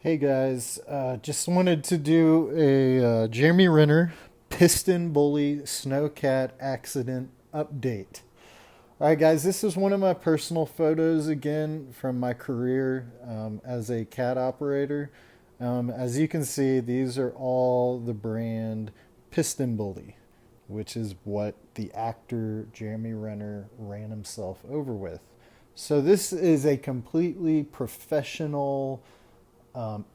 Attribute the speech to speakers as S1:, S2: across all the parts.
S1: Hey guys, just wanted to do a Jeremy Renner Piston Bully Snowcat accident update. All right, guys, this is one of my personal photos again from my career as a cat operator. As you can see, these are all the brand Piston Bully, which is what the actor Jeremy Renner ran himself over with. So this is a completely professional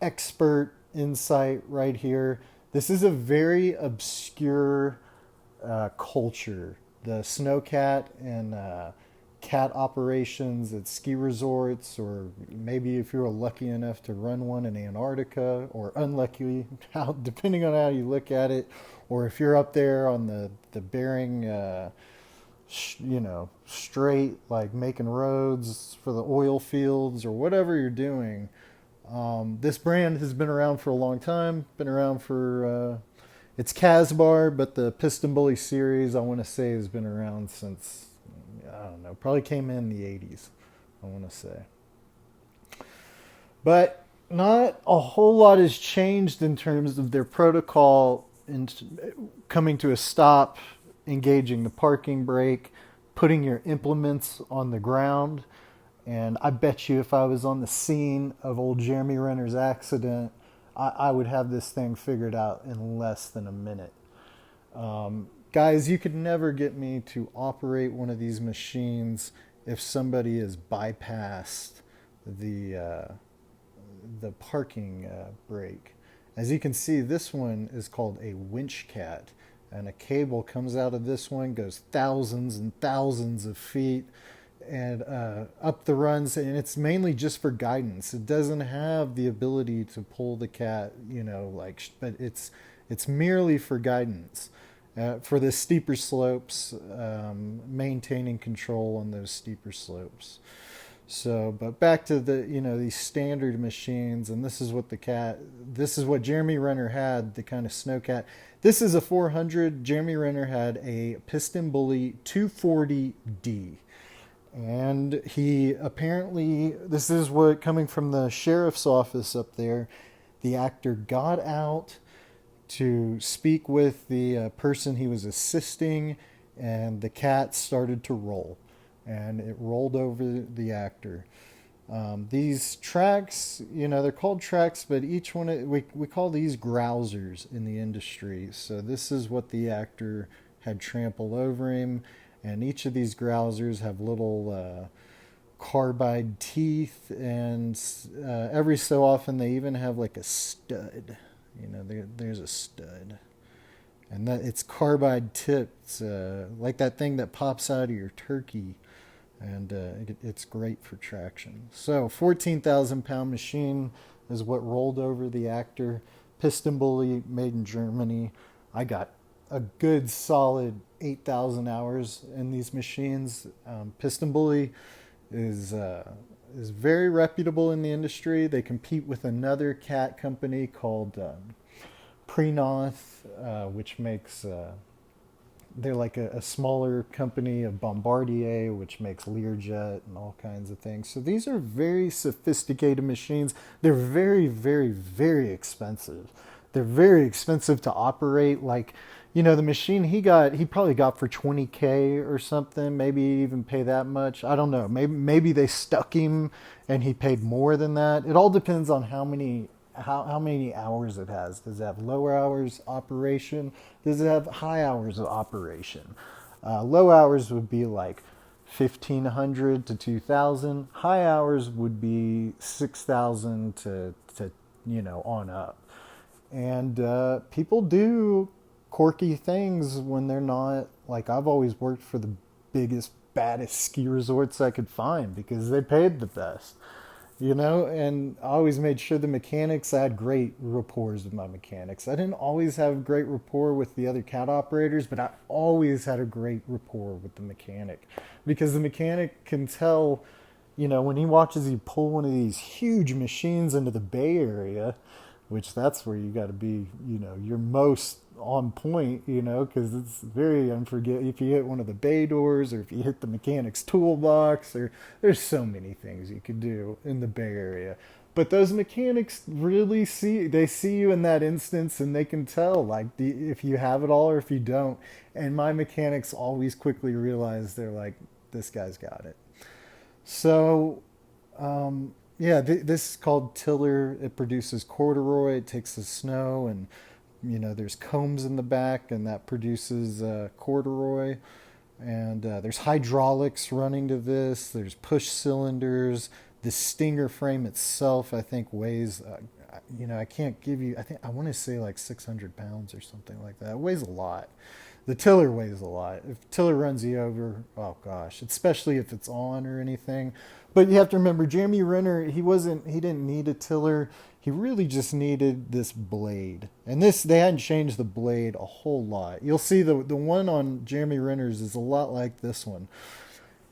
S1: expert insight right here. This is a very obscure culture. The snowcat and cat operations at ski resorts, or maybe if you're lucky enough to run one in Antarctica, or unlucky, how, depending on how you look at it, or if you're up there on the Bering, straight, like making roads for the oil fields or whatever you're doing. This brand has been around for a long time. Been around for it's Casbar, but the Piston Bully series I want to say has been around since I don't know, probably came in the '80s. I want to say, but not a whole lot has changed in terms of their protocol in coming to a stop, engaging the parking brake, putting your implements on the ground. And I bet you if I was on the scene of old Jeremy Renner's accident, I would have this thing figured out in less than a minute. Guys, you could never get me to operate one of these machines if somebody has bypassed the parking brake. As you can see, this one is called a winch cat, and a cable comes out of this one, goes thousands and thousands of feet and up the runs, and it's mainly just for guidance. It doesn't have the ability to pull the cat, but it's merely for guidance, for the steeper slopes, maintaining control on those steeper slopes. So, but back to these standard machines, and this is what Jeremy Renner had, the kind of snowcat. This is a 400. Jeremy Renner had a Piston Bully 240D. And he apparently, this is what, coming from the sheriff's office up there, the actor got out to speak with the person he was assisting, and the cat started to roll. And it rolled over the actor. These tracks, they're called tracks, but each one, we call these grousers in the industry. So this is what the actor had trampled over him. And each of these grousers have little carbide teeth, and every so often they even have like a stud. There's a stud, and that it's carbide tipped, like that thing that pops out of your turkey, and it's great for traction. So 14,000-pound machine is what rolled over the actor. Piston Bully, made in Germany. I got a good solid 8,000 hours in these machines. Piston Bully is very reputable in the industry. They compete with another cat company called Prenoth, which makes they're like a smaller company of Bombardier, which makes Learjet and all kinds of things. So these are very sophisticated machines. They're very, very, very expensive. They're very expensive to operate. Like, the machine he probably got for 20K or something. Maybe even pay that much. I don't know. Maybe they stuck him and he paid more than that. It all depends on how many hours it has. Does it have low hours operation? Does it have high hours of operation? Low hours would be like 1,500 to 2,000. High hours would be 6,000 to on up. And people do quirky things when they're not, like, I've always worked for the biggest, baddest ski resorts I could find because they paid the best, and I always made sure the mechanics, I had great rapport with my mechanics. I didn't always have great rapport with the other cat operators, but I always had a great rapport with the mechanic, because the mechanic can tell, when he watches you pull one of these huge machines into the Bay Area, which that's where you got to be, you're most on point, because it's very unforgettable. If you hit one of the bay doors, or if you hit the mechanic's toolbox, or there's so many things you could do in the Bay Area. But those mechanics really see you in that instance, and they can tell like if you have it all or if you don't. And my mechanics always quickly realize, they're like, this guy's got it. So yeah, this is called tiller. It produces corduroy. It takes the snow, and there's combs in the back, and that produces corduroy. And there's hydraulics running to this. There's push cylinders. The stinger frame itself, I think, weighs, I can't give you, I want to say like 600 pounds or something like that. It weighs a lot. The tiller weighs a lot. If tiller runs you over, oh gosh, especially if it's on or anything. But you have to remember, Jeremy Renner, he didn't need a tiller. He really just needed this blade. And they hadn't changed the blade a whole lot. You'll see the one on Jeremy Renner's is a lot like this one.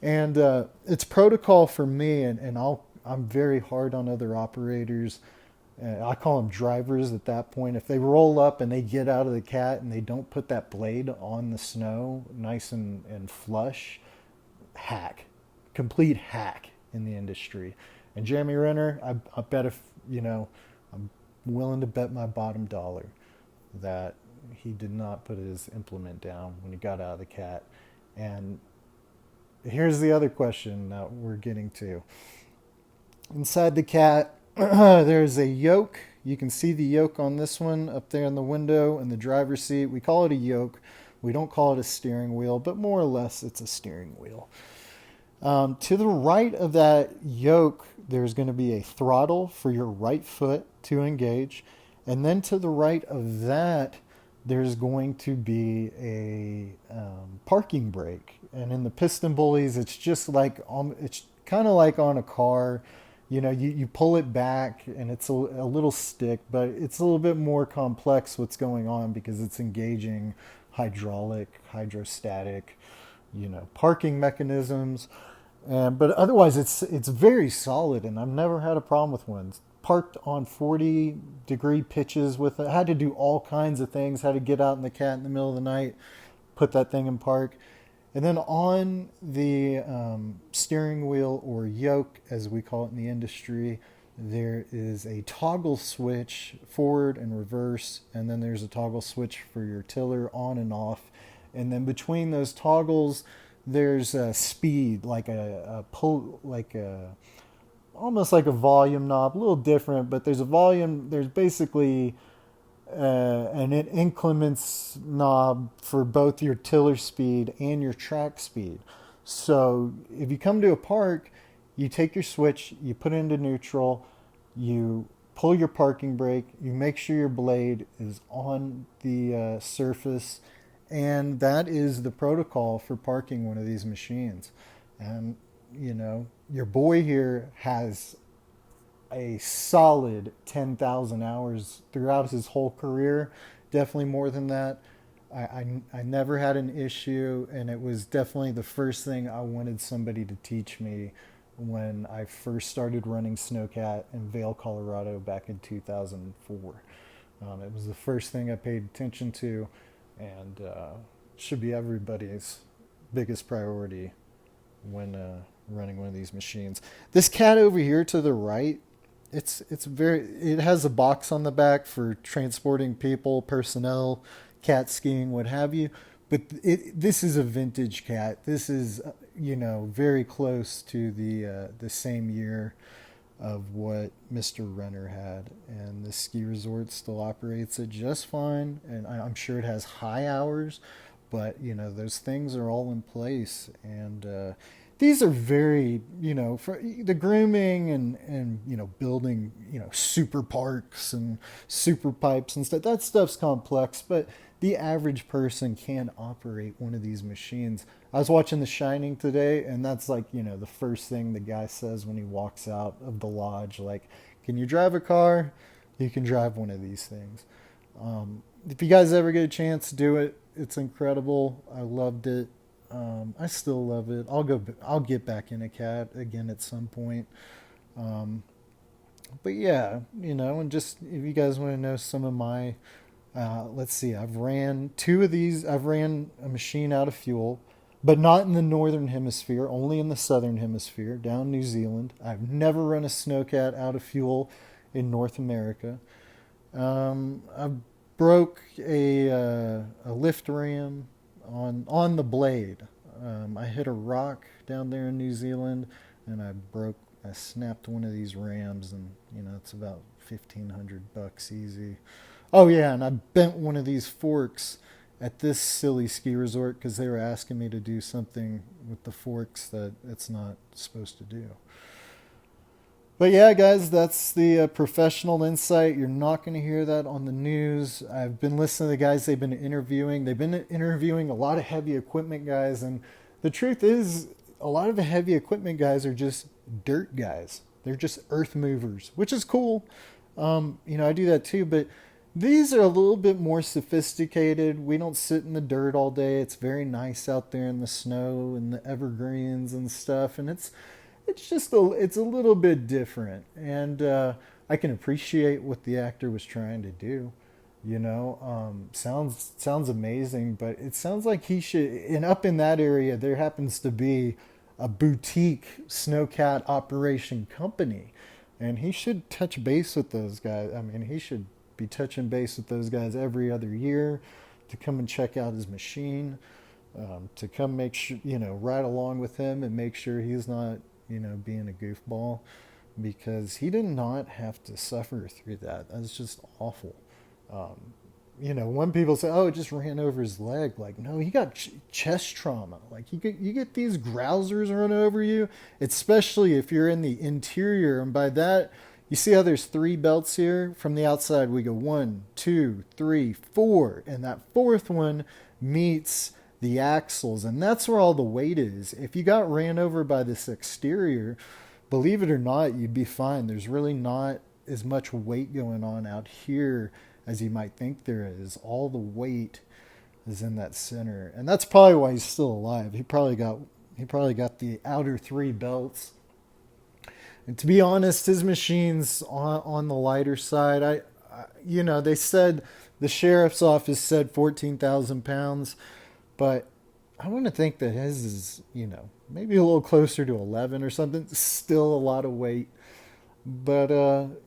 S1: And it's protocol for me, and I'm very hard on other operators. I call them drivers at that point. If they roll up and they get out of the cat and they don't put that blade on the snow nice and flush, complete hack in the industry. And Jeremy Renner, I bet I'm willing to bet my bottom dollar that he did not put his implement down when he got out of the cat. And here's the other question that we're getting to. Inside the cat, there's a yoke. You can see the yoke on this one up there in the window in the driver's seat. We call it a yoke. We don't call it a steering wheel, but more or less it's a steering wheel. To the right of that yoke, there's going to be a throttle for your right foot to engage. And then to the right of that, there's going to be a parking brake. And in the piston bullies, it's just like, it's kind of like on a car. You pull it back and it's a little stick, but it's a little bit more complex what's going on because it's engaging hydraulic, hydrostatic, parking mechanisms. But otherwise, it's very solid, and I've never had a problem with one. Parked on 40-degree pitches with it. I had to do all kinds of things. Had to get out in the cat in the middle of the night, put that thing in park. And then on the steering wheel, or yoke, as we call it in the industry, there is a toggle switch forward and reverse, and then there's a toggle switch for your tiller on and off. And then between those toggles, there's a speed, like a pull, almost like a volume knob, a little different, but there's a volume. There's basically an increments knob for both your tiller speed and your track speed. So if you come to a park, you take your switch, you put it into neutral, you pull your parking brake, you make sure your blade is on the surface, and that is the protocol for parking one of these machines. And your boy here has a solid 10,000 hours throughout his whole career, definitely more than that. I never had an issue, and it was definitely the first thing I wanted somebody to teach me when I first started running Snowcat in Vail, Colorado back in 2004. It was the first thing I paid attention to, and should be everybody's biggest priority when running one of these machines. This cat over here to the right, it has a box on the back for transporting people, personnel, cat skiing, what have you. But this is a vintage cat. This is very close to the same year of what Mr. Renner had, and the ski resort still operates it just fine. And I'm sure it has high hours, but those things are all in place. And these are very, for the grooming and building, super parks and super pipes and stuff. That stuff's complex, but the average person can operate one of these machines. I was watching The Shining today, and that's like, the first thing the guy says when he walks out of the lodge. Like, can you drive a car? You can drive one of these things. If you guys ever get a chance, do it. It's incredible. I loved it. I still love it. I'll get back in a cat again at some point. But yeah, and just if you guys want to know some of my, let's see, I've ran two of these. I've ran a machine out of fuel. but not in the northern hemisphere, only in the southern hemisphere, down New Zealand. I've never run a snowcat out of fuel in North America. I broke a lift ram on the blade. I hit a rock down there in New Zealand, and I snapped one of these rams, and it's about $1,500 easy. Oh yeah, and I bent one of these forks at this silly ski resort because they were asking me to do something with the forks that it's not supposed to do. But yeah, guys, that's the professional insight. You're not going to hear that on the news. I've been listening to the guys they've been interviewing. They've been interviewing a lot of heavy equipment guys, and the truth is, a lot of the heavy equipment guys are just dirt guys. They're just earth movers, which is cool. I do that too, but these are a little bit more sophisticated. We don't sit in the dirt all day. It's very nice out there in the snow and the evergreens and stuff, and it's a little bit different, and I can appreciate what the actor was trying to do. Sounds amazing, but it sounds like he should. And up in that area, there happens to be a boutique snowcat operation company, and he should touch base with those guys. I mean, he should be touching base with those guys every other year to come and check out his machine, to come make sure, ride along with him and make sure he's not, being a goofball, because he did not have to suffer through that. That's just awful. When people say, "Oh, it just ran over his leg," like, no, he got chest trauma. Like, you get these grousers run over you, especially if you're in the interior, and by that, you see how there's 3 belts here? From the outside, we go 1, 2, 3, 4, and that 4th one meets the axles, and that's where all the weight is. If you got ran over by this exterior, believe it or not, you'd be fine. There's really not as much weight going on out here as you might think there is. All the weight is in that center, and that's probably why he's still alive. He probably got the outer 3 belts. And to be honest, his machine's on the lighter side. They said, the sheriff's office said 14,000 pounds, but I want to think that his is, maybe a little closer to 11 or something. Still a lot of weight. But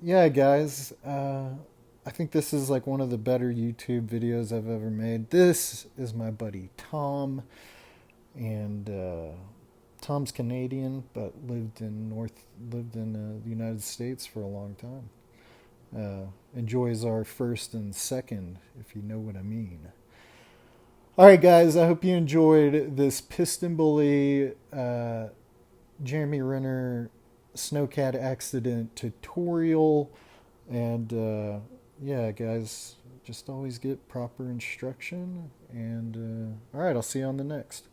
S1: yeah, guys, I think this is like one of the better YouTube videos I've ever made. This is my buddy Tom, and Tom's Canadian, but lived in the United States for a long time. Enjoys our first and second, if you know what I mean. All right, guys, I hope you enjoyed this Piston Bully Jeremy Renner snowcat accident tutorial. And yeah, guys, just always get proper instruction. And all right, I'll see you on the next.